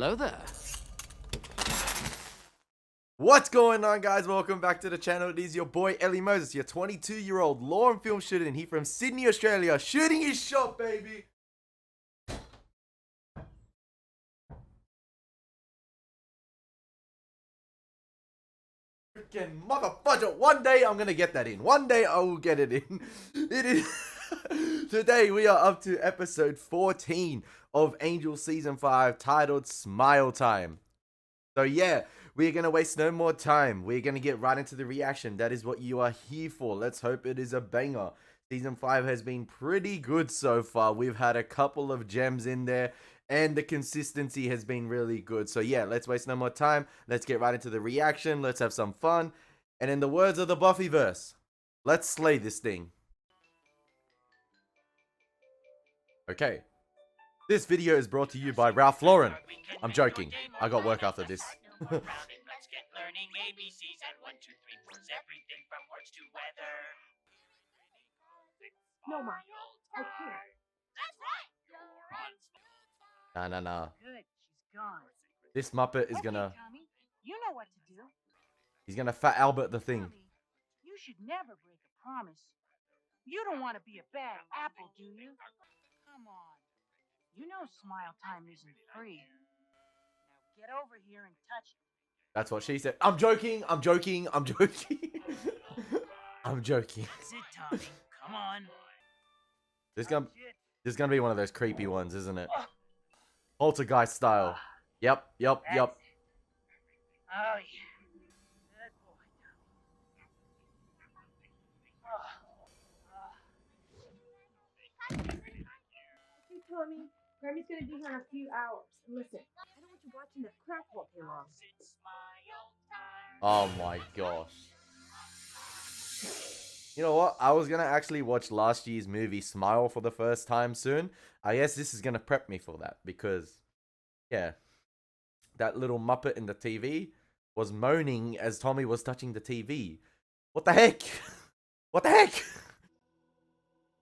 Hello there. What's going on, guys? Welcome back to the channel. It is your boy Elie Moses, your 22-year-old law and film student. He from Sydney, Australia, shooting his shot, baby. Freaking motherfucker! One day I'm gonna get that in. One day I will get it in. It is. Today we are up to episode 14 of Angel season 5, titled Smile Time. So yeah, we're going to waste no more time. We're going to get right into the reaction. That is what you are here for. Let's hope it is a banger. Season 5 has been pretty good so far. We've had a couple of gems in there, and the consistency has been really good. So yeah, let's waste no more time. Let's get right into the reaction. Let's have some fun. And in the words of the Buffyverse, let's slay this thing. Okay. This video is brought to you by Ralph Lauren. I'm joking. I got work after this. Let's get learning ABCs and 1, 2, 3, 4's everything from words to weather. No, Mom, I can't. That's right. Nah. Good, she's gone. This Muppet is Okay, gonna... Tommy, you know what to do. He's gonna Fat Albert the thing. Tommy, you should never break a promise. You don't want to be a bad apple, do you? Come on. You know Smile Time isn't free. Now get over here and touch it. That's what she said. I'm joking. I'm joking. I'm joking. I'm joking. That's it, Tommy. Come on. This is gonna be one of those creepy ones, isn't it? Oh. Poltergeist style. Yep. Oh, yeah. Good boy, Tommy. Hey, Tommy, Grammy's gonna be here in a few hours. Listen, I don't want you watching the crap all day long. Oh my gosh. You know what? I was gonna actually watch last year's movie Smile for the first time soon. I guess this is gonna prep me for that because, yeah, that little Muppet in the TV was moaning as Tommy was touching the TV. What the heck? What the heck?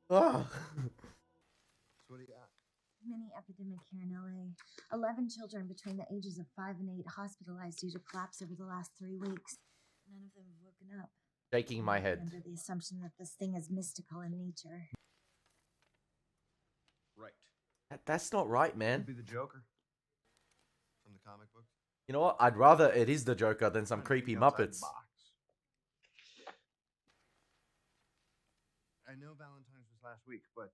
Oh. Mini epidemic here in LA. 11 children between the ages of 5 and 8 hospitalized due to collapse over the last 3 weeks. None of them have woken up. Shaking my head. Under the assumption that this thing is mystical in nature. Right. That's not right, man. Could be the Joker from the comic book. You know what? I'd rather it is the Joker than some creepy Muppets. I know Valentine's was last week, but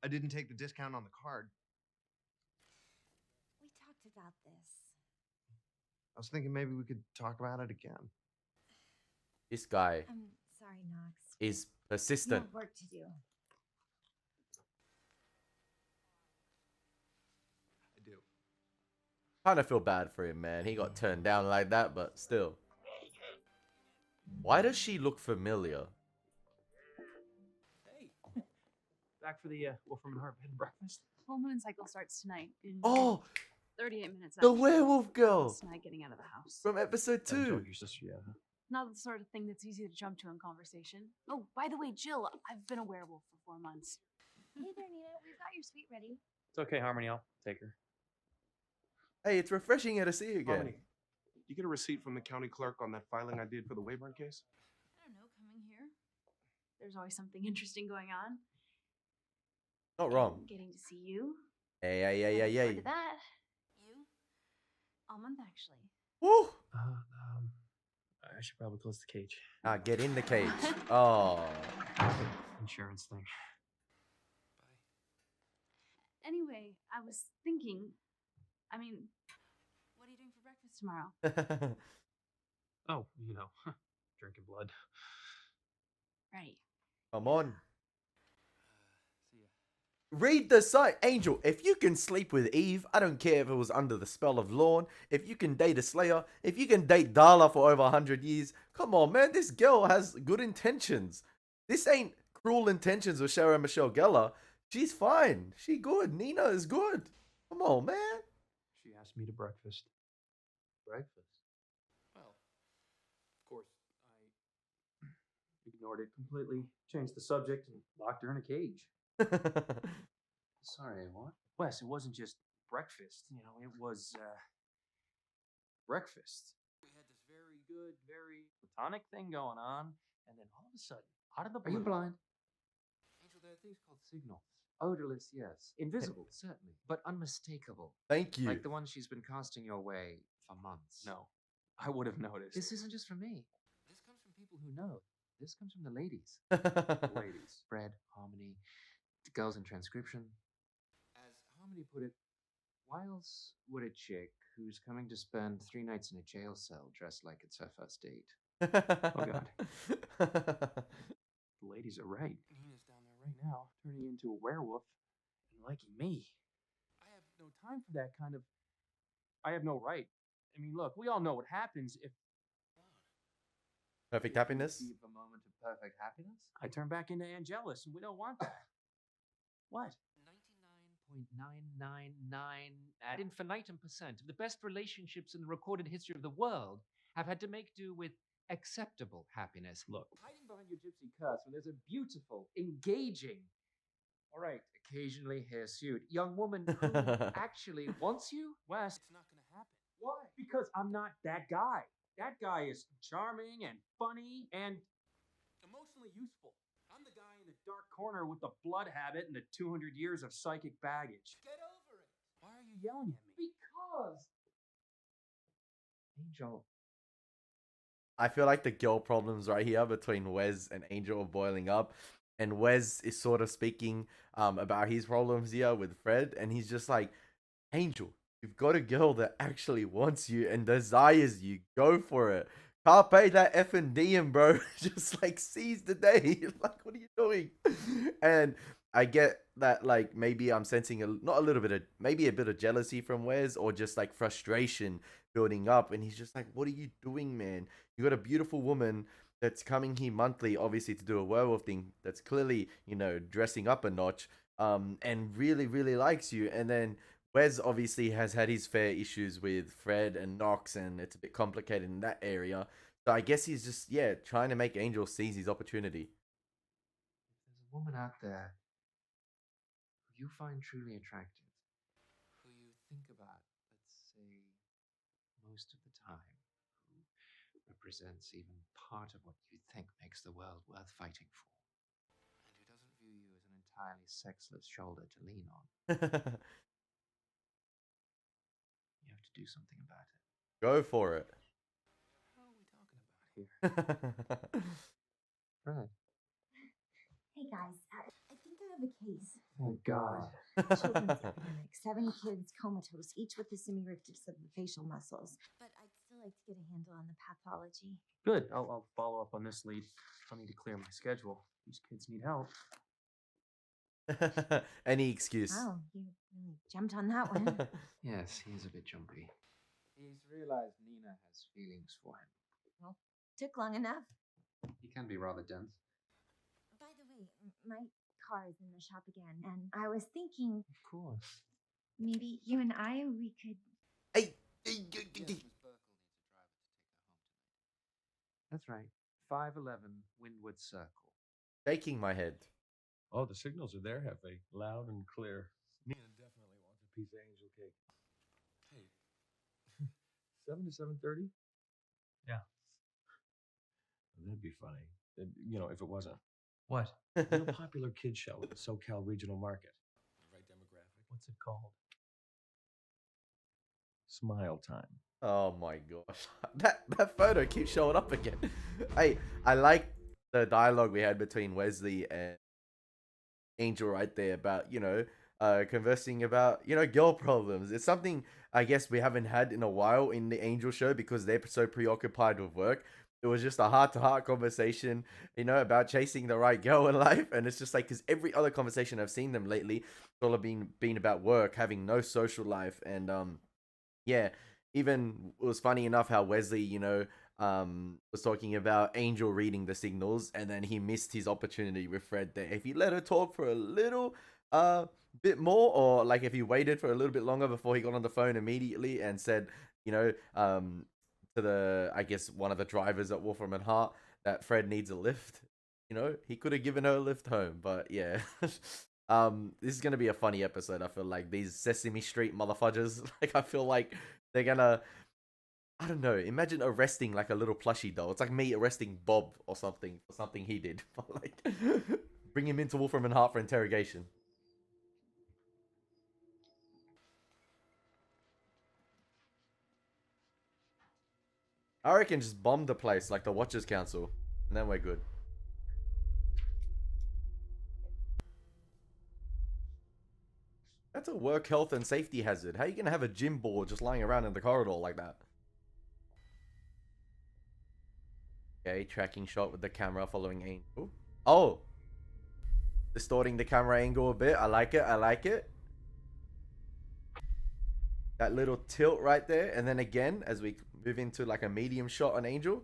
I didn't take the discount on the card. We talked about this. I was thinking maybe we could talk about it again. This guy I'm sorry, Knox. is You persistent. have work to do. I do. Kind of feel bad for him, man. He got turned down like that, but still. Why does she look familiar? Hey, back for the Wolfram and Hart bed and breakfast. Full moon cycle starts tonight in Oh, 38 minutes. the actually. werewolf girl It's tonight getting out of the house. from episode Haven't 2. told your sister yet, huh? Not the sort of thing that's easy to jump to in conversation. Oh, by the way, Jill, I've been a werewolf for 4 months. Hey there, Nina. We've got your suite ready. It's okay, Harmony. I'll take her. Hey, it's refreshing her to see you again. Harmony, you get a receipt from the county clerk on that filing I did for the Wayburn case? I don't know, coming here. There's always something interesting going on. Not wrong. And getting to see you. Hey. Looking forward to that. You. All month, actually. Woo! I should probably close the cage. Get in the cage. Oh. Insurance thing. Anyway, I was thinking, what are you doing for breakfast tomorrow? Oh, you know, drinking blood. Right. Come on. See ya. Read the site. Angel, if you can sleep with Eve, I don't care if it was under the spell of Lorne, if you can date a Slayer, if you can date Darla for over 100 years, come on, man, this girl has good intentions. This ain't cruel intentions with Sarah Michelle Gellar. She's fine. She good. Nina is good. Come on, man. She asked me to breakfast. Breakfast? Well, of course, I ignored it completely, changed the subject, and locked her in a cage. Sorry, what? Wes, it wasn't just breakfast. You know, it was breakfast. We had this very good, very platonic thing going on, and then all of a sudden, out of the blue. Are you blind? Angel, there are things called signals. Odorless, yes. Invisible, certainly. But unmistakable. Thank you. Like the one she's been casting your way for months. No, I would have noticed. This isn't just from me. This comes from people who know. This comes from the ladies. The ladies. Fred, Harmony, the girls in transcription. As Harmony put it, why else would a chick who's coming to spend 3 nights in a jail cell dressed like it's her first date? Oh, God. The ladies are right. Nina's down there right now, turning into a werewolf and liking me. I have no time for that kind of... I have no right. I mean, look, we all know what happens if... Perfect happiness? Receive a moment of perfect happiness? I turn back into Angelus, and we don't want that. What? 99.999 ad infinitum percent of the best relationships in the recorded history of the world have had to make do with acceptable happiness. Look. Hiding behind your gypsy curse when there's a beautiful, engaging, all right, occasionally hirsute young woman who actually wants you? Wes, it's not going to happen. Why? Because I'm not that guy. That guy is charming and funny and emotionally useful. I'm the guy in the dark corner with the blood habit and the 200 years of psychic baggage. Get over it. Why are you yelling at me? Because, Angel, I feel like the girl problems right here between Wes and Angel are boiling up. And Wes is sort of speaking about his problems here with Fred. And he's just like, Angel, you've got a girl that actually wants you and desires you. Go for it. Carpe that effing diem, bro. Just like seize the day. Like, what are you doing? And I get that, like, maybe I'm sensing not a little bit of, maybe a bit of jealousy from Wes, or just like frustration building up. And he's just like, what are you doing, man? You got a beautiful woman that's coming here monthly, obviously, to do a werewolf thing, that's clearly, you know, dressing up a notch, and really, really likes you. And then Wes obviously has had his fair issues with Fred and Knox, and it's a bit complicated in that area. So I guess he's just, yeah, trying to make Angel seize his opportunity. if there's a woman out there who you find truly attractive, who you think about, let's say, most of the time, who represents even part of what you think makes the world worth fighting for, and who doesn't view you as an entirely sexless shoulder to lean on, you have to do something about it. Go for it. What are we talking about here? Fred. Hey guys, I think I have a case. Thank God. Children's epidemic. 7 kids comatose, each with the semi-rictus of the facial muscles. But I'd still like to get a handle on the pathology. Good. I'll follow up on this lead. I'll need to clear my schedule. These kids need help. Any excuse. Wow, you really jumped on that one. Yes, he's a bit jumpy. He's realized Nina has feelings for him. Well, took long enough. He can be rather dense. By the way, my car is in the shop again, and I was thinking Of course. maybe you and we could. Hey, Yes, Miss Burkle needs a driver to take her home tonight. That's right. 511 Windward Circle. shaking my head. Oh, the signals are there, Hefe. Loud and clear. Nina definitely wants a piece of angel cake. Hey, 7 to 7:30? Yeah. That'd be funny. You know, if it wasn't. What? A real popular kid show at the SoCal Regional Market. The right demographic. What's it called? Smile time. Oh my gosh. That photo keeps showing up again. Hey, I like the dialogue we had between Wesley and Angel right there about, you know, conversing about, you know, girl problems. It's something I guess we haven't had in a while in the Angel show because they're so preoccupied with work. It was just a heart-to-heart conversation, you know, about chasing the right girl in life. And it's just like, because every other conversation I've seen them lately, it's all been about work, having no social life. And yeah, even it was funny enough how Wesley, you know, was talking about Angel reading the signals, and then he missed his opportunity with Fred there. If he let her talk for a little bit more, or like if he waited for a little bit longer before he got on the phone immediately and said, you know, to the, I guess, one of the drivers at Wolfram and Hart that Fred needs a lift, you know, he could have given her a lift home. But yeah, This is gonna be a funny episode. I feel like these Sesame Street motherfuckers. Like I feel like they're gonna. I don't know. Imagine arresting like a little plushie doll. It's like me arresting Bob or something for something he did. But like, bring him into Wolfram and Hart for interrogation. I reckon just bomb the place like the Watchers Council, and then we're good. That's a work health and safety hazard. How are you gonna have a gym ball just lying around in the corridor like that? Okay, tracking shot with the camera following Angel. Oh! Distorting the camera angle a bit. I like it. I like it. That little tilt right there. And then again, as we move into like a medium shot on Angel.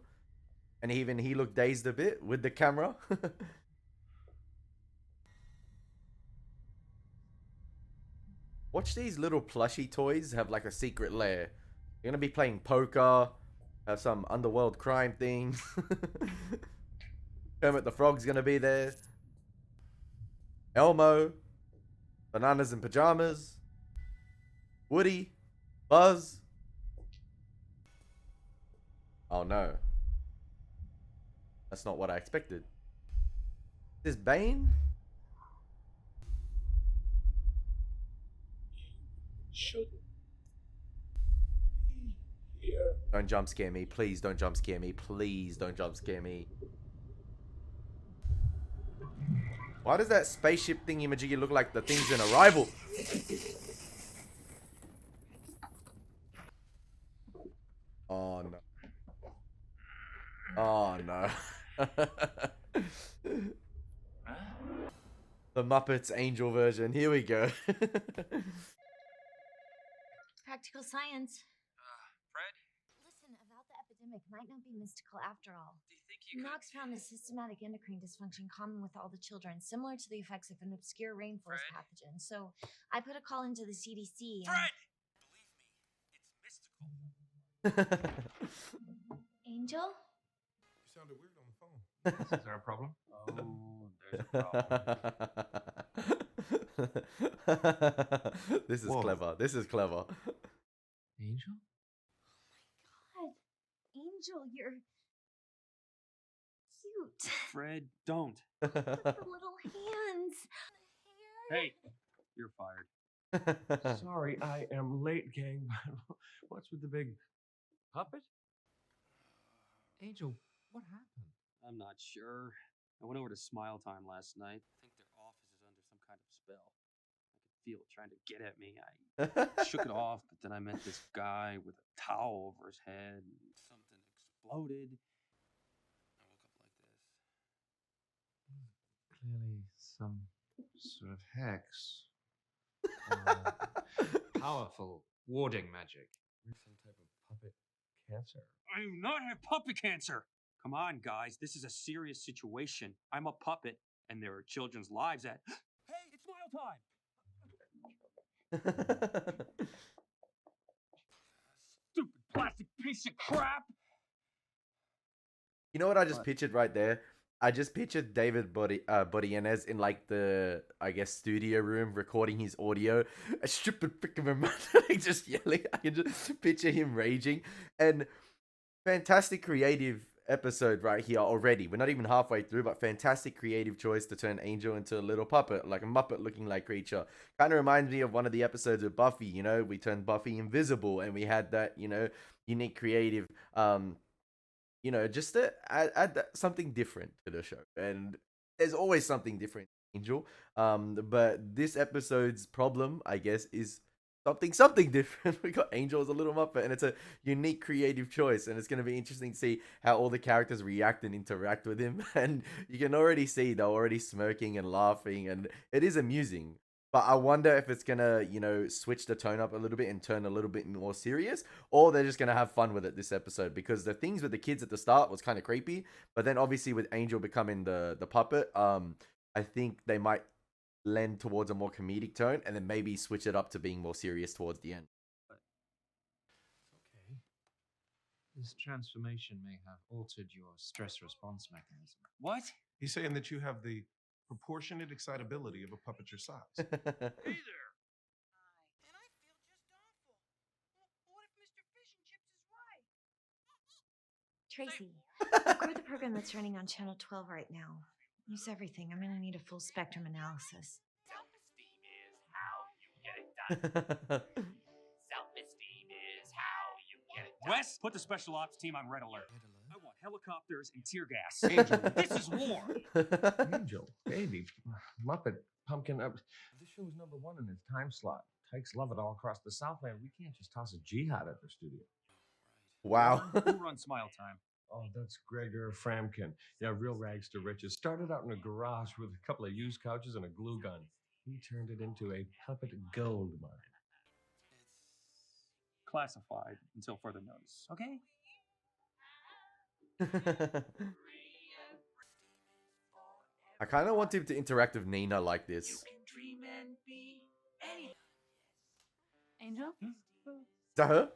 And even he looked dazed a bit with the camera. Watch these little plushy toys have like a secret lair. You're gonna be playing poker, have some underworld crime things. Kermit the Frog's gonna be there. Elmo, Bananas in Pajamas, Woody, Buzz. Oh no. That's not what I expected. Is Bane? Shouldn't be here. Don't jump scare me. Please don't jump scare me. Please don't jump scare me. Why does that spaceship thingy majiggy look like the things in Arrival? Oh no. Oh no. The Muppets Angel version. Here we go. Practical science. Fred? Listen, about the epidemic might not be mystical after all. Do you think you Knox found a systematic endocrine dysfunction common with all the children, similar to the effects of an obscure rainforest pathogen. So I put a call into the CDC. Fred! Believe me, it's mystical. Angel? You sounded weird on the phone. Is there a problem? Oh, there's a problem. This is Whoa. clever. This is clever. Angel? God, Angel, you're cute. Fred, don't. Look at the little hands. Hey, you're fired. Sorry, I am late, gang. What's with the big puppet? Angel, what happened? I'm not sure. I went over to Smile Time last night. I think their office is under some kind of spell. I could feel it trying to get at me. I shook it off, but then I met this guy with a towel over his head, and something exploded. I woke up like this. Clearly some sort of hex. Powerful warding magic. Some type of puppet cancer. I do not have puppet cancer. Come on, guys. This is a serious situation. I'm a puppet, and there are children's lives at. Hey, it's Smile Time! Stupid plastic piece of crap! You know what I just pictured right there? I just pictured David Boreanaz in like the, I guess, studio room recording his audio. A stupid freaking remote, like just yelling. I can just picture him raging. And fantastic creative episode right here already. We're not even halfway through, but fantastic creative choice to turn Angel into a little puppet, like a Muppet looking like creature. Kind of reminds me of one of the episodes of Buffy, you know, we turned Buffy invisible and we had that, you know, unique creative, you know, just to add something different to the show. And there's always something different, Angel. But this episode's problem, I guess, is something different. We got Angel as a little Muppet, and it's a unique creative choice, and it's going to be interesting to see how all the characters react and interact with him. And you can already see they're already smirking and laughing, and it is amusing. But I wonder if it's going to, you know, switch the tone up a little bit and turn a little bit more serious, or they're just going to have fun with it this episode, because the things with the kids at the start was kind of creepy, but then obviously with Angel becoming the puppet, I think they might lend towards a more comedic tone, and then maybe switch it up to being more serious towards the end. Okay. This transformation may have altered your stress response mechanism. What? He's saying that you have the proportionate excitability of a puppet your size. Hey there. And I feel just awful. What if Mr. Fish and Chips is right? Tracy, record the program that's running on channel 12 right now. Use everything. I'm gonna need a full spectrum analysis. Self-esteem is how you get it done. Self-esteem is how you get it done. Wes, put the special ops team on red alert. I want helicopters and tear gas. Angel. This is war. Angel, baby, Muppet, Pumpkin. This show's #1 in its time slot. Tykes love it all across the Southland. We can't just toss a jihad at their studio. Wow. Who runs Smile Time? Oh, that's Gregor Framkin. Yeah, real rags to riches. Started out in a garage with a couple of used couches and a glue gun. He turned it into a puppet gold mine. Classified until further notice. Okay? I kind of want him to interact with Nina like this. Dream and be any. Angel? Is that her?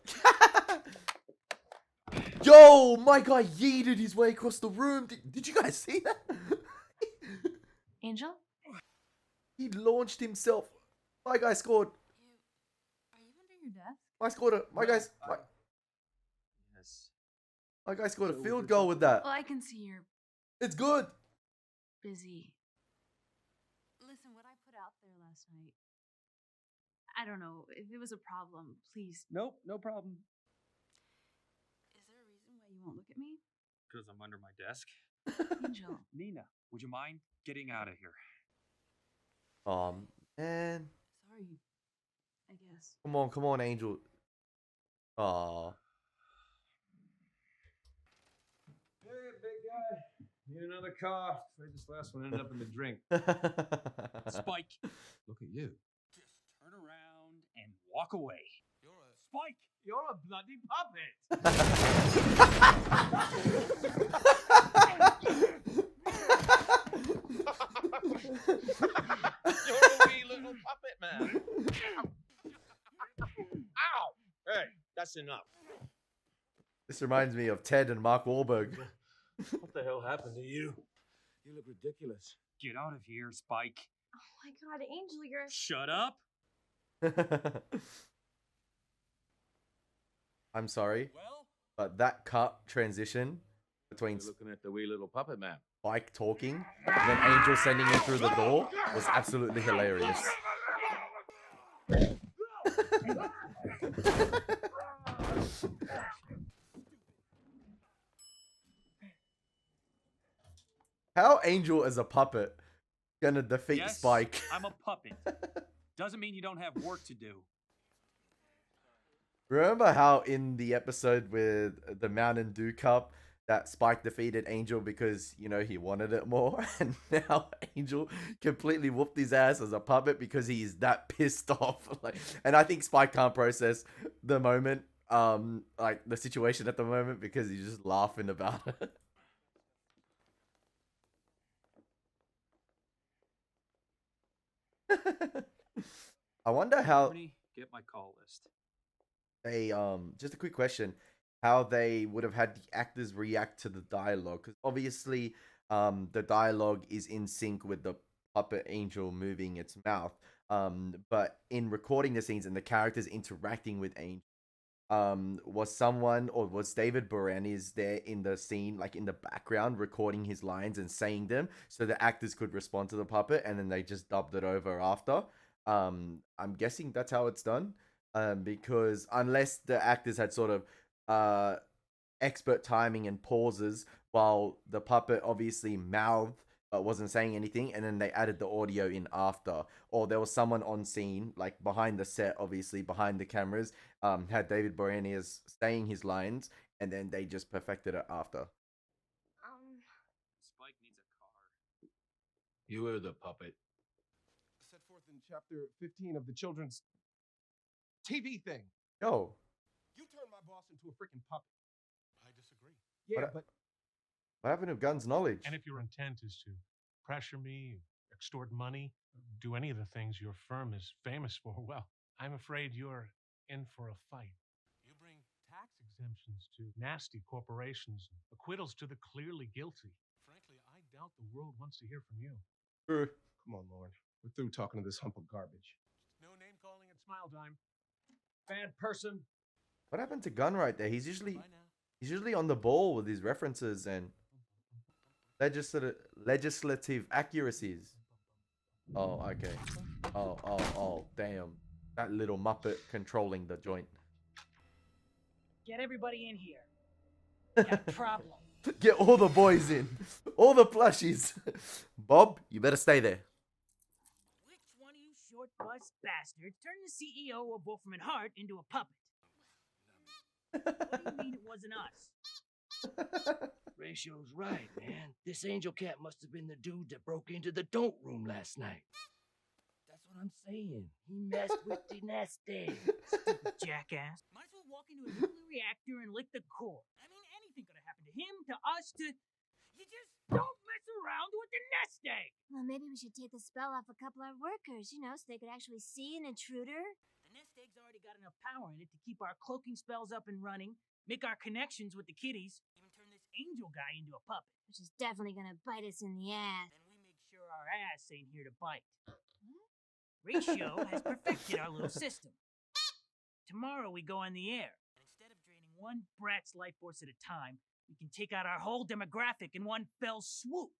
Yo, my guy yeeted his way across the room. Did you guys see that? Angel? He launched himself. My guy scored. Are you under your desk? My scored a. My guy's. Yes. My guy scored a field goal with that. Well, I can see you're It's good. busy. Listen, what I put out there last night, I don't know. If it was a problem, please. Nope, no problem. Is there a reason why you won't look at me? Because I'm under my desk. Angel. Nina, would you mind getting out of here? Man. Sorry, I guess. Come on, Angel. Aw. Hey, big guy. Need another car. Afraid this last one ended up in the drink. Spike, Look at you. just turn around and walk away. Spike, You're a bloody puppet. You're a wee little puppet man. Ow! Hey, that's enough. This reminds me of Ted and Mark Wahlberg. What the hell happened to you? You look ridiculous. get out of here, Spike. Oh my god, Angel, you're... Shut up. I'm sorry, Well, but that cut transition between You're looking at the wee little puppet man. Spike talking and then Angel sending him through the door was absolutely hilarious. How Angel as a puppet gonna defeat yes, Spike? I'm a puppet. Doesn't mean you don't have work to do. Remember how in the episode with the Mountain Dew Cup that Spike defeated Angel because, you know, he wanted it more? And now Angel completely whooped his ass as a puppet because he's that pissed off. Like, and I think Spike can't process the moment, like the situation at the moment because he's just laughing about it. I wonder how Ernie, get my call list. they just a quick question, how they would have had the actors react to the dialogue, because obviously the dialogue is in sync with the puppet Angel moving its mouth, but in recording the scenes and the characters interacting with Angel, was someone, or was David Boreanaz there in the scene, like in the background, recording his lines and saying them so the actors could respond to the puppet, and then they just dubbed it over after? I'm guessing that's how it's done, because unless the actors had sort of expert timing and pauses while the puppet obviously mouthed but wasn't saying anything, and then they added the audio in after, or there was someone on scene, like behind the set, obviously behind the cameras, had David Boreanaz saying his lines, and then they just perfected it after. Spike needs a car. You were the puppet. Set forth in chapter 15 of the children's TV thing. Yo, You turned my boss into a freaking puppet. I disagree. Yeah, What- but what happened to Gunn's knowledge? And if your intent is to pressure me, extort money, do any of the things your firm is famous for, well, I'm afraid you're in for a fight. You bring tax exemptions to nasty corporations, acquittals to the clearly guilty. Frankly, I doubt the world wants to hear from you. True. Come on, Lauren. We're through talking to this hump of garbage. No name calling at smile time. Bad person. What happened to Gunn right there? He's usually on the ball with his references and legislative accuracies. Oh, okay. Oh, damn. That little Muppet controlling the joint. Get everybody in here. We got a problem. Get all the boys in. All the plushies. Bob, you better stay there. Which one of you short bus bastards turned the CEO of Wolfram and Hart into a puppet? What do you mean it wasn't us? Ratio's right, man. This angel cat must have been the dude that broke into the don't room last night. That's what I'm saying. He messed with the nest egg. Stupid jackass. Might as well walk into a nuclear reactor and lick the core. I mean, anything could have happened to him, to us, to... You just don't mess around with the nest egg! Well, maybe we should take the spell off a couple of workers, so they could actually see an intruder. The nest egg's already got enough power in it to keep our cloaking spells up and running, make our connections with the kiddies, even turn this angel guy into a puppet. Which is definitely gonna bite us in the ass. And we make sure our ass ain't here to bite. Ratio has perfected our little system. Tomorrow we go on the air, and instead of draining one brat's life force at a time, we can take out our whole demographic in one fell swoop.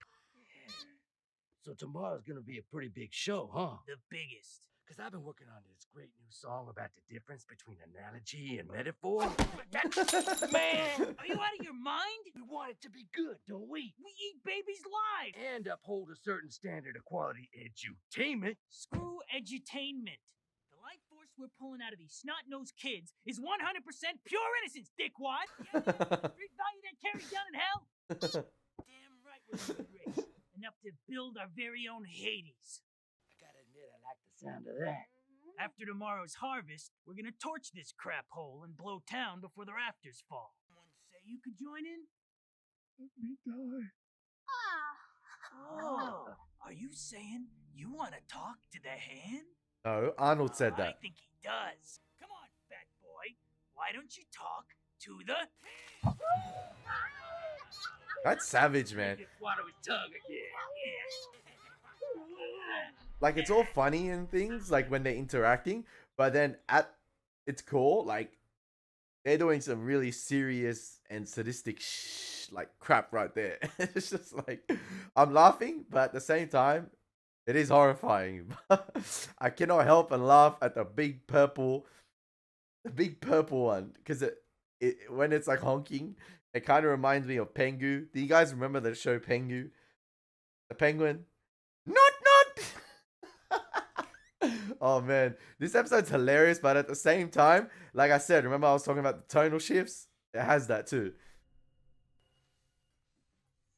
So tomorrow's gonna be a pretty big show, huh? The biggest. Because I've been working on this great new song about the difference between analogy and metaphor. Man! Are you out of your mind? We want it to be good, don't we? We eat babies live! And uphold a certain standard of quality edutainment. Screw edutainment. The life force we're pulling out of these snot-nosed kids is 100% pure innocence, dickwad! Street value that carries down in hell? Damn right we're good race. Enough to build our very own Hades. I gotta admit, I like the sound of that. After tomorrow's harvest, we're gonna torch this crap hole and blow town before the rafters fall. Someone say you could join in? Let me die. Oh, are you saying you want to talk to the hand? No, Arnold said I that. think he does. Come on, fat boy. Why don't you talk to the hand? That's savage, man. Swallow his tongue again. Like, it's all funny and things, like, when they're interacting, but then at its core, like, they're doing some really serious and sadistic like crap right there. It's just like, I'm laughing, but at the same time, it is horrifying. I cannot help and laugh at the big purple one, because when it's like honking, it kind of reminds me of Pengu. Do you guys remember the show Pengu? The penguin? Not! Oh man, this episode's hilarious, but at the same time, like I said, remember I was talking about the tonal shifts? It has that too.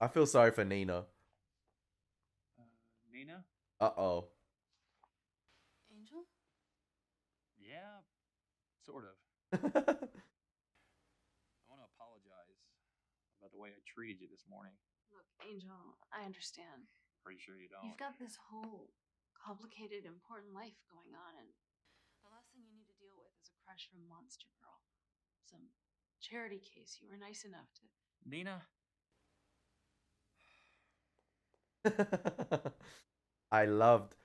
I feel sorry for Nina. Nina? Uh-oh. Angel? Yeah, sort of. I want to apologize about the way I treated you this morning. Look, Angel, I understand. Pretty sure you don't. You've got this whole complicated, important life going on, and the last thing you need to deal with is a crush from Monster Girl. Some charity case you were nice enough to... Nina? I loved,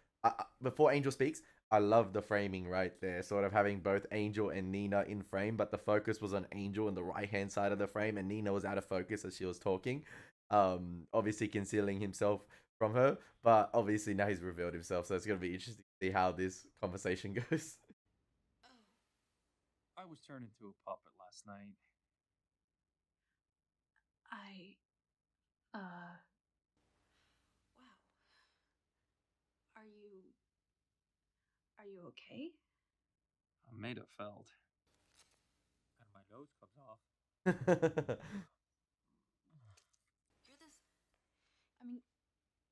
before Angel speaks, I love the framing right there, sort of having both Angel and Nina in frame, but the focus was on Angel in the right hand side of the frame, and Nina was out of focus as she was talking, obviously concealing himself from her, but obviously now he's revealed himself, so it's going to be interesting to see how this conversation goes. I was turned into a puppet last night. Wow. Are you okay? I'm made of felt. And my nose comes off.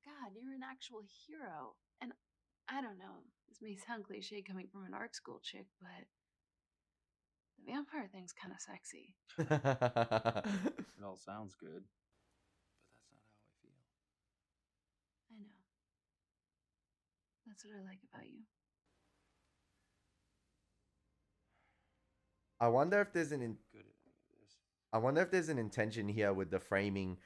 God, you're an actual hero. And I don't know, this may sound cliche coming from an art school chick, but the vampire thing's kind of sexy. It all sounds good, but that's not how I feel. I know. That's what I like about you. I wonder if there's an intention here with the framing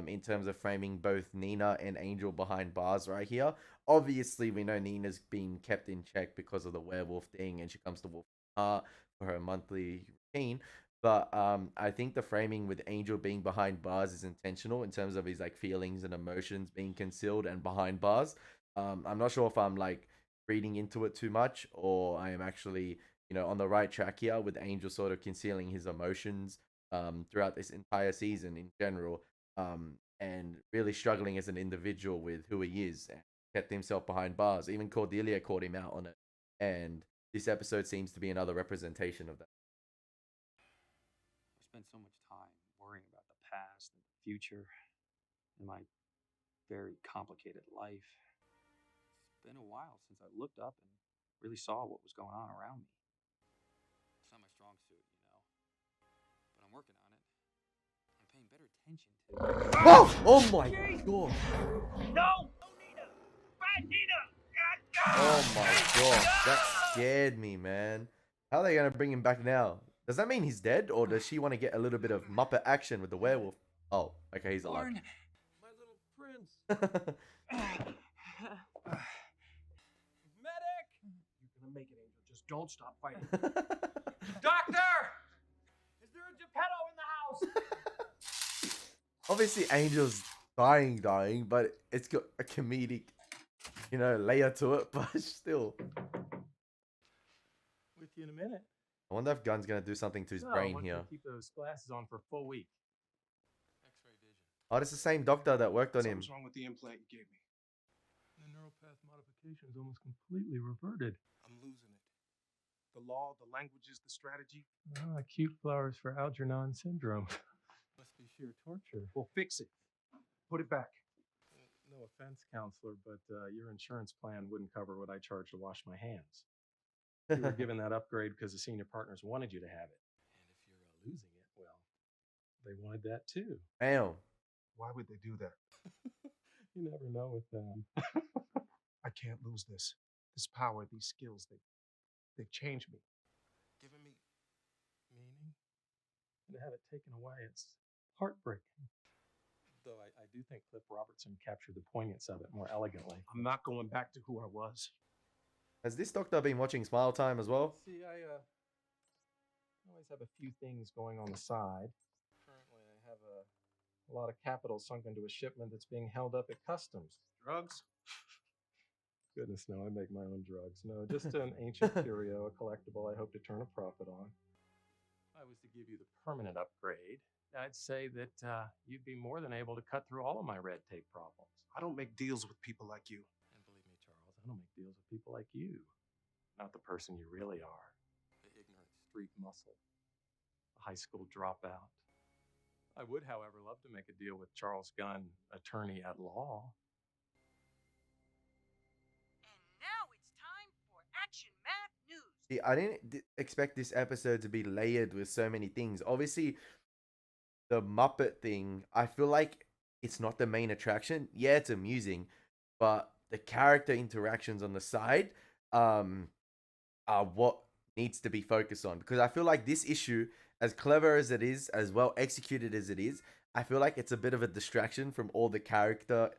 in terms of framing both Nina and Angel behind bars right here. Obviously, we know Nina's been kept in check because of the werewolf thing, and she comes to Wolf Heart for her monthly routine. But I think the framing with Angel being behind bars is intentional in terms of his like feelings and emotions being concealed and behind bars. I'm not sure if I'm like reading into it too much, or I am actually, on the right track here with Angel sort of concealing his emotions throughout this entire season in general, and really struggling as an individual with who he is, and kept himself behind bars. Even Cordelia called him out on it, and this episode seems to be another representation of that. I spent so much time worrying about the past and the future and my very complicated life. It's been a while since I looked up and really saw what was going on around me. It's not my strong suit, but I'm working on it. I'm paying better attention to. Whoa! Oh my god! No! Nina! Bad Nina! Oh my god, that scared me, man. How are they gonna bring him back now? Does that mean he's dead, or does she want to get a little bit of Muppet action with the werewolf? Oh, okay, he's alive. My little prince. Medic! You're gonna make it, Angel. Just don't stop fighting. Doctor! Is there a Geppetto in the house? Obviously, Angel's dying, but it's got a comedic, layer to it, but still. With you in a minute. I wonder if Gunn's gonna do something to his brain here. Keep those glasses on for a full week. X-ray vision. Oh, it's the same doctor that worked on him. What's wrong with the implant you gave me? The neuropath modification is almost completely reverted. I'm losing it. The law, the languages, the strategy. Acute flowers for Algernon syndrome. Must be sheer torture. We'll fix it. Put it back. No offense, counselor, but your insurance plan wouldn't cover what I charge to wash my hands. You were given that upgrade because the senior partners wanted you to have it. And if you're losing it, well, they wanted that too. Damn. Why would they do that? You never know with them. I can't lose this. This power, these skills, they change me. Giving me meaning? And to have it taken away, it's heartbreaking. Though I do think Cliff Robertson captured the poignance of it more elegantly. I'm not going back to who I was. Has this doctor been watching Smile Time as well? See, I always have a few things going on the side. Currently, I have a lot of capital sunk into a shipment that's being held up at customs. Drugs? Goodness, no, I make my own drugs. No, just an ancient curio, a collectible I hope to turn a profit on. If I was to give you the permanent upgrade, I'd say that you'd be more than able to cut through all of my red tape problems. I don't make deals with people like you. And believe me, Charles, I don't make deals with people like you. Not the person you really are. The ignorant street muscle. The high school dropout. I would, however, love to make a deal with Charles Gunn, attorney at law. And now it's time for Action Math News. See, I didn't expect this episode to be layered with so many things. Obviously, the Muppet thing, I feel like it's not the main attraction. Yeah, it's amusing, but the character interactions on the side are what needs to be focused on. Because I feel like this issue, as clever as it is, as well executed as it is, I feel like it's a bit of a distraction from all the character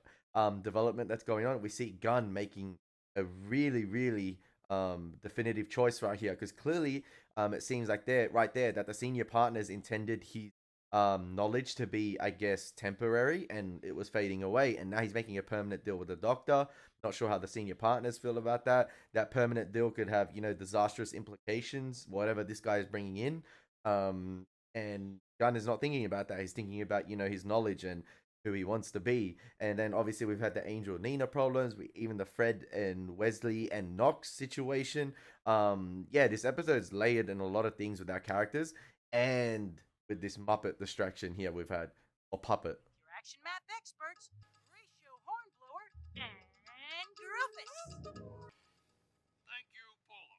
development that's going on. We see Gunn making a really definitive choice right here, because clearly it seems like right there that the senior partners intended his knowledge to be, I guess, temporary, and it was fading away, and now he's making a permanent deal with the doctor. Not sure how the senior partners feel about that. That permanent deal could have, disastrous implications, whatever this guy is bringing in. And Gunn is not thinking about that. He's thinking about, his knowledge and who he wants to be. And then obviously we've had the Angel Nina problems, even the Fred and Wesley and Knox situation. Yeah, this episode's layered in a lot of things with our characters, and with this Muppet distraction here we've had, or puppet. Your Action Math experts, Horatio Hornblower and Rufus. Thank you, Polo.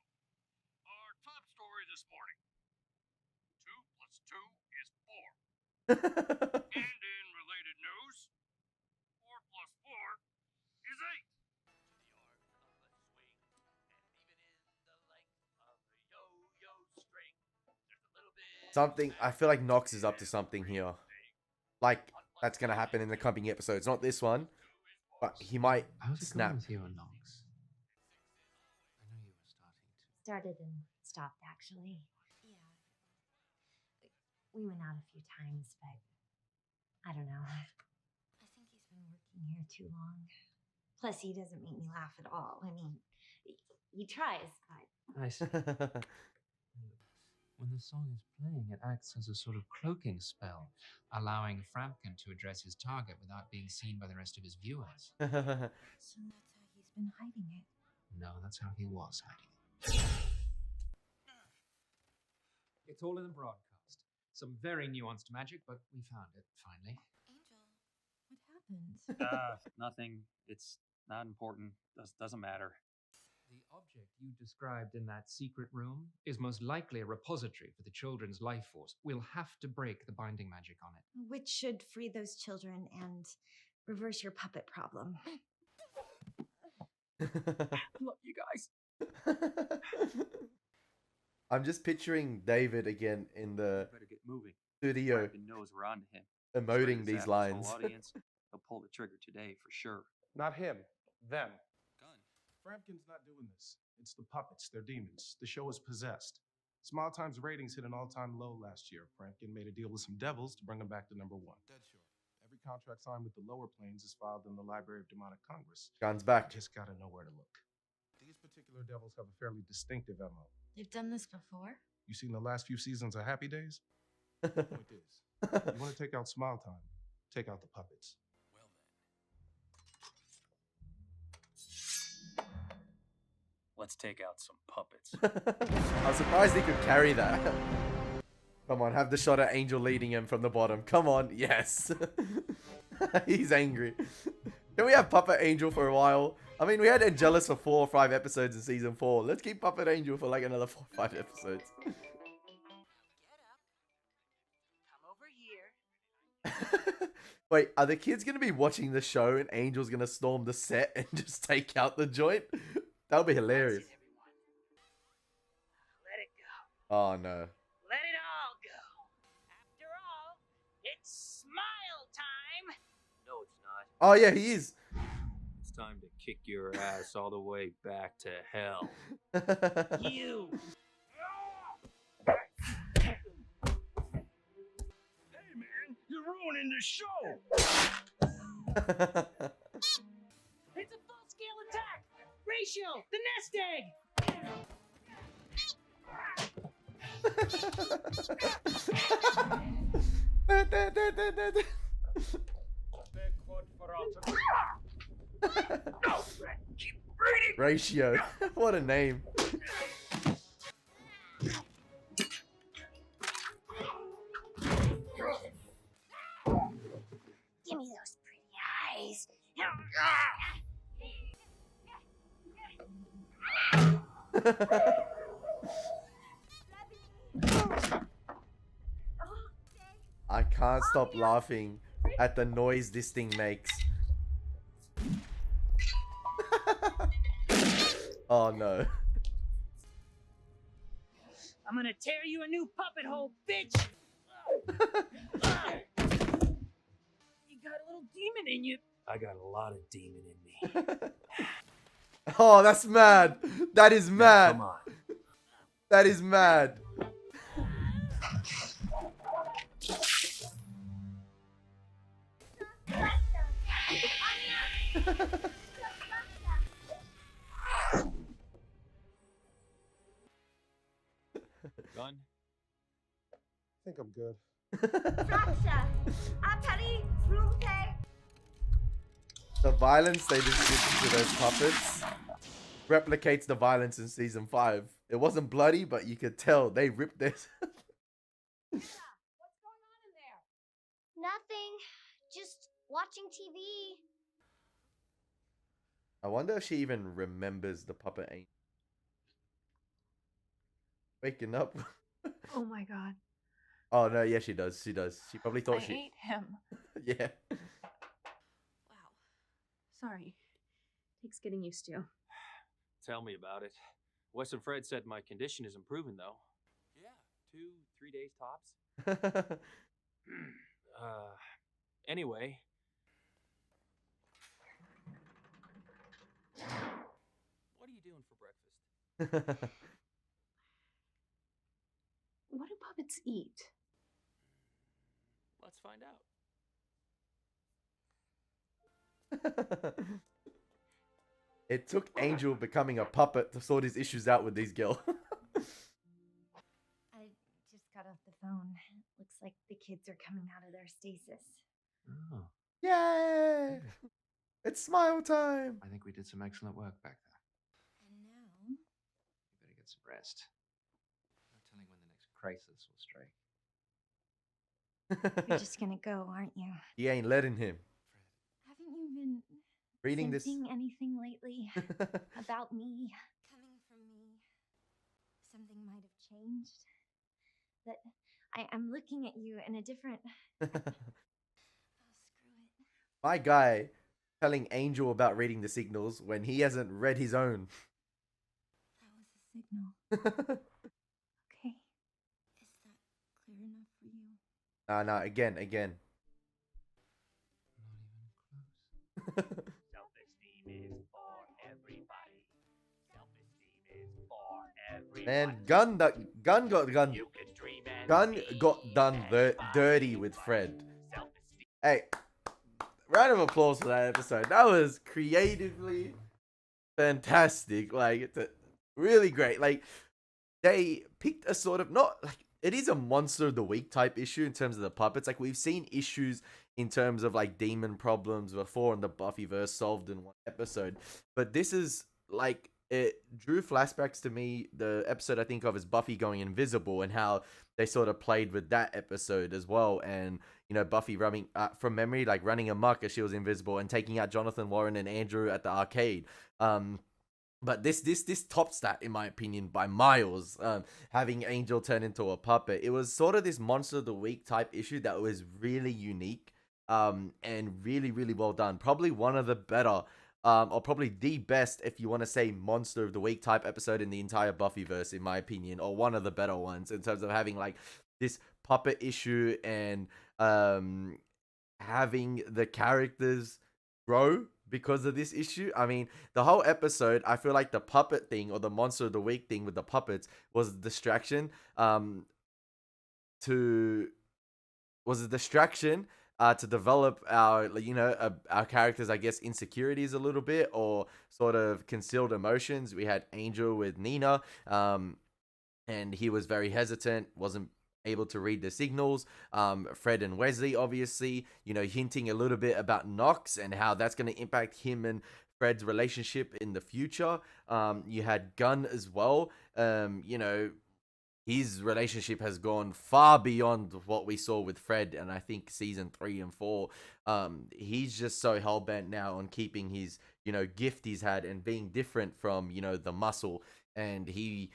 Our top story this morning. 2 plus 2 is 4. And in related news, 4 plus 4 is 8. To the art of a swing, and even in the length of the yo-yo string, there's a little bit. Something, I feel like Knox is up to something here. Like, that's gonna happen in the coming episodes. Not this one, but he might How's it snap. going with you and Knox? I know you were starting to. Started and stopped, actually. Yeah. We went out a few times, but I don't know. I think he's been working here too long. Plus, he doesn't make me laugh at all. I mean, he tries, but. I see. When the song is playing, it acts as a sort of cloaking spell, allowing Frampkin to address his target without being seen by the rest of his viewers. So that's how he's been hiding it. No, that's how he was hiding it. It's all in the broadcast. Some very nuanced magic, but we found it, finally. Angel, what happened? Nothing. It's not important. Doesn't matter. The object you described in that secret room is most likely a repository for the children's life force. We'll have to break the binding magic on it. Which should free those children and reverse your puppet problem. Love you guys. I'm just picturing David again in the Better get moving. studio Frampkin knows we're on to him. emoting these lines. Audience, he'll pull the trigger today for sure. Not him. Them. Gunn. Frampkin's not doing this. It's the puppets. They're demons. The show is possessed. Smile Time's ratings hit an all-time low last year. Frampkin made a deal with some devils to bring them back to #1. Dead sure. Every contract signed with the lower planes is filed in the Library of Demonic Congress. Guns back. Just gotta know where to look. These particular devils have a fairly distinctive MO. They've done this before? You seen the last few seasons of Happy Days? The point is, you want to take out Smile Time, take out the puppets. Let's take out some puppets. I'm surprised he could carry that. Come on, have the shot at Angel leading him from the bottom. Come on, yes. He's angry. Can we have Puppet Angel for a while? I mean, we had Angelus for 4 or 5 episodes in season 4. Let's keep Puppet Angel for like another 4 or 5 episodes. Get up. Come over here. Wait, are the kids going to be watching the show and Angel's going to storm the set and just take out the joint? That would be hilarious. Let it go. Oh, no. Let it all go. After all, it's smile time. No, it's not. Oh, yeah, he is. It's time to kick your ass all the way back to hell. You. Hey, man, you're ruining the show. It's a full-scale attack. Ratio, the nest egg. Ratio. What a name. Give me those pretty eyes. I can't stop laughing at the noise this thing makes. Oh no. I'm gonna tear you a new puppet hole, bitch. You got a little demon in you. I got a lot of demon in me. Oh, that's mad. That is mad. Come on. That is mad. Gunn? I think I'm good. The violence they just did to those puppets replicates the violence in season 5. It wasn't bloody, but you could tell they ripped this. What's going on in there? Nothing. Just watching TV. I wonder if she even remembers the puppet ain't waking up. Oh my god. Oh no, yeah, she does. She does. She probably thought I she. hate him. Yeah. Wow. Sorry. Takes getting used to. Tell me about it. Wes and Fred said my condition is improving, though. Yeah, 2-3 days tops. Anyway. What are you doing for breakfast? What do puppets eat? Let's find out. It took Angel becoming a puppet to sort his issues out with these girls. I just got off the phone. Looks like the kids are coming out of their stasis. Oh, Yay! It's smile time. I think we did some excellent work back there. And now, You better get some rest. No telling when the next crisis will strike. you're just gonna go, aren't you? He ain't letting him. Haven't you been Reading this. sensing anything lately about me? Coming from me, something might have changed. That I'm looking at you in a different. Oh, screw it. My guy telling Angel about reading the signals when he hasn't read his own. That was a signal. Okay. Is that clear enough for you? Nah, again. Not even close. Self-esteem is for everybody. Self-esteem is for everybody. Man, Gunn got done dirty with Fred. Hey, round of applause for that episode. That was creatively fantastic. Like, it's really great. Like, they picked a sort of, not like, it is a monster of the week type issue in terms of the puppets. Like, we've seen issues in terms of like demon problems before in the Buffyverse solved in one episode, but this is like, it drew flashbacks to me. The episode I think of is Buffy going invisible and how they sort of played with that episode as well. And, you know, Buffy running from memory, like running amok as she was invisible and taking out Jonathan, Warren, and Andrew at the arcade. But this tops that, in my opinion, by miles. Having Angel turn into a puppet, it was sort of this monster of the week type issue that was really unique, and really, really well done. Probably one of the better, or probably the best, if you want to say monster of the week type episode in the entire Buffyverse, in my opinion, or one of the better ones in terms of having like this puppet issue and having the characters grow because of this issue. I mean, the whole episode, I feel like the puppet thing or the monster of the week thing with the puppets was a distraction to develop our, you know, our characters, I guess, insecurities a little bit, or sort of concealed emotions. We had Angel with Nina, and he was very hesitant, wasn't able to read the signals. Fred and Wesley, obviously, you know, hinting a little bit about Knox and how that's going to impact him and Fred's relationship in the future. You had Gunn as well. You know, his relationship has gone far beyond what we saw with Fred, and I think season 3 and 4, he's just so hell-bent now on keeping his, you know, gift he's had and being different from, you know, the muscle, and he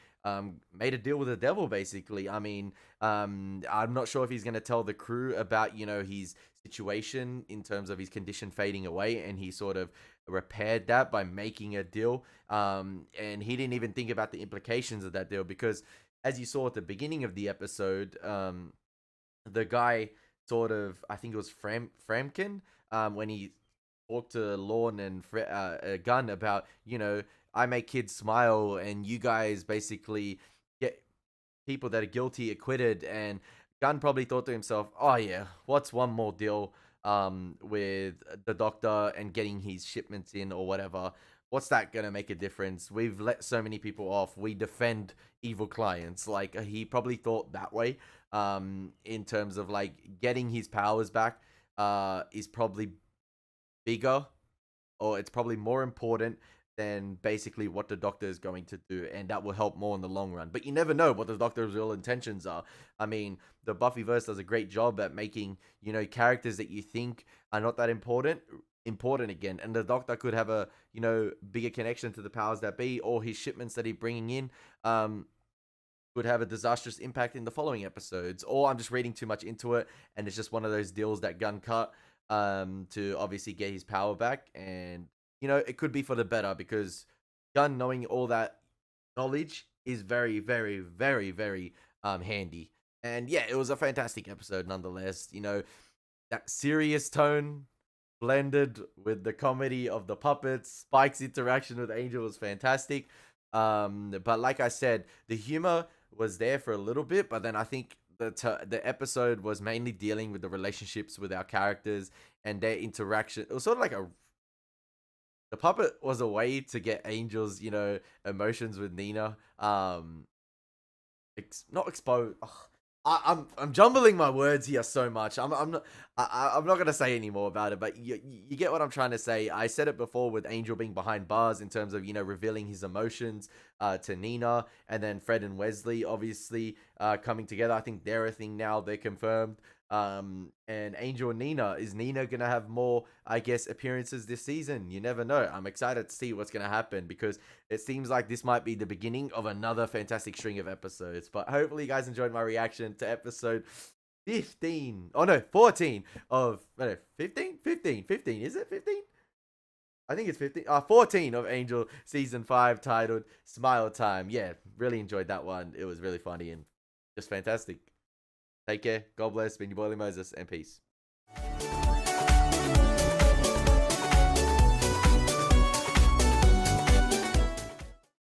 made a deal with the devil, basically. I mean, I'm not sure if he's going to tell the crew about, you know, his situation in terms of his condition fading away, and he sort of repaired that by making a deal, and he didn't even think about the implications of that deal, because as you saw at the beginning of the episode, the guy sort of, I think it was Framkin, when he talked to Lorne and Gunn about, you know, I make kids smile and you guys basically get people that are guilty acquitted. And Gunn probably thought to himself, oh yeah, what's one more deal with the doctor and getting his shipments in or whatever? What's that gonna make a difference? We've let so many people off. We defend evil clients. Like, he probably thought that way, in terms of like getting his powers back is probably bigger, or it's probably more important than basically what the doctor is going to do, and that will help more in the long run. But you never know what the doctor's real intentions are. I mean, the Buffyverse does a great job at making, you know, characters that you think are not that important again, and the doctor could have a, you know, bigger connection to the powers that be, or his shipments that he's bringing in would have a disastrous impact in the following episodes. Or I'm just reading too much into it, and it's just one of those deals that Gunn cut to obviously get his power back. And, you know, it could be for the better, because Gunn knowing all that knowledge is very, very, very, very handy. And yeah, it was a fantastic episode nonetheless. You know, that serious tone blended with the comedy of the puppets. Spike's interaction with Angel was fantastic. But like I said, the humor was there for a little bit, but then I think the episode was mainly dealing with the relationships with our characters and their interaction. It was sort of like the puppet was a way to get Angel's, emotions with Nina. Not exposed. I'm jumbling my words here so much. I'm not gonna say any more about it, but you get what I'm trying to say. I said it before with Angel being behind bars in terms of revealing his emotions to Nina, and then Fred and Wesley obviously coming together. I think they're a thing now. They're confirmed. And Angel and Nina, is Nina gonna have more, I guess, appearances this season? You never know. I'm excited to see what's gonna happen because it seems like this might be the beginning of another fantastic string of episodes. But hopefully you guys enjoyed my reaction to episode 15. Oh no, 14 of 15? 15, is it 15? I think it's 15. 14 of Angel season 5, titled Smile Time. Yeah, really enjoyed that one. It was really funny and just fantastic. Take care. God bless. Been your boy Elie Moses, and peace.